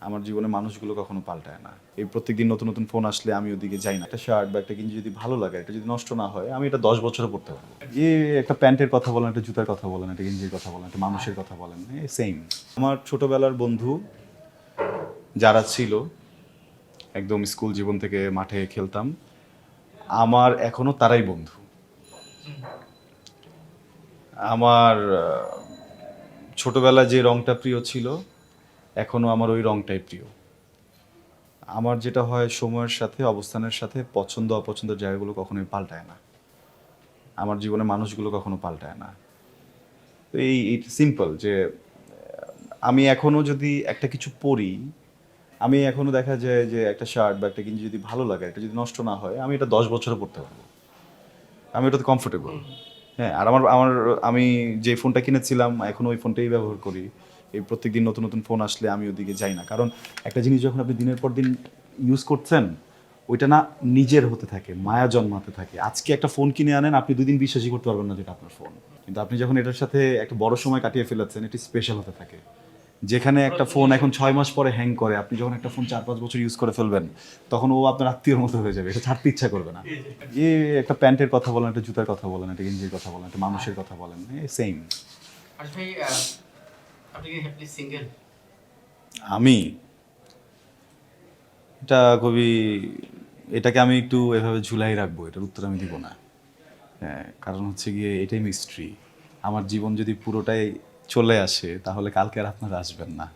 আমার জীবনে মানুষগুলো কখনো পাল্টায় না। এই প্রত্যেকদিন নতুন নতুন ফোন আসলে আমি ওদিকে যাই না। একটা শার্ট বা একটা গেঞ্জি যদি ভালো লাগে, এটা যদি নষ্ট না হয়, আমি এটা 10 বছরও পরতে পারবো। একটা প্যান্টের কথা বলেন, একটা জুতার কথা বলেন, একটা গেঞ্জির কথা বলেন, একটা মানুষের কথা বলেন, সেম। আমার ছোটবেলার বন্ধু যারা ছিল, একদম স্কুল জীবন থেকে মাঠে খেলতাম, আমার এখনো তারাই বন্ধু। আমার ছোটবেলায় যে রংটা প্রিয় ছিল, এখনো আমার ওই রংটাই প্রিয়। আমার যেটা হয়, সময়ের সাথে, অবস্থানের সাথে পছন্দ অপছন্দের জায়গাগুলো কখনোই পাল্টায় না। আমার জীবনে মানুষগুলো কখনো পাল্টায় না। তো এই সিম্পল যে আমি এখনো যদি একটা কিছু পরি, আমি এখনো দেখা যায় যে একটা শার্ট বা একটা গেঞ্জি যদি ভালো লাগে, এটা যদি নষ্ট না হয়, আমি এটা 10 বছরও পরতে পারবো। আমি এটাতে কমফোর্টেবল। হ্যাঁ, আর আমার আমার আমি যে ফোনটা কিনেছিলাম এখন ওই ফোনটাই ব্যবহার করি। এই প্রত্যেকদিন নতুন নতুন ফোন আসলে আমি ওদিকে যাই না, কারণ একটা জিনিস যখন আপনি দিনের পর দিন ইউজ করছেন, ওইটা না নিজের হতে থাকে, মায়া জন্মাতে থাকে। আজকে একটা ফোন কিনে আনেন, আপনি 2 দিন বিশ্বাসই করতে পারবেন না যেটা আপনার ফোন। কিন্তু আপনি যখন এটার সাথে একটা বড় সময় কাটিয়ে ফেলেছেন, এটি স্পেশাল হতে থাকে। যেখানে একটা ফোন এখন 6 মাস পরে হ্যাং করে, আপনি যখন একটা ফোন 4-5 বছর ইউজ করে ফেলবেন, তখন ও আপনার আত্মীয়র মতো হয়ে যাবে, এটা ছাড়তে ইচ্ছা করবে না। একটা প্যান্টের কথা বলেন, একটা জুতার কথা বলেন, একটা গেঞ্জির কথা বলেন, একটা মানুষের কথা বলেন, সেম। আচ্ছা ভাই, আপনি কি হ্যাপি সিঙ্গেল? আমি এটা খুবই, এটাকে আমি একটু এভাবে ঝুলাই রাখবো, এটার উত্তর আমি দিব না। হ্যাঁ, কারণ হচ্ছে গিয়ে এটাই মিস্ট্রি। আমার জীবন যদি পুরোটাই চলে আসে, তাহলে কালকে আর আপনারা আসবেন না।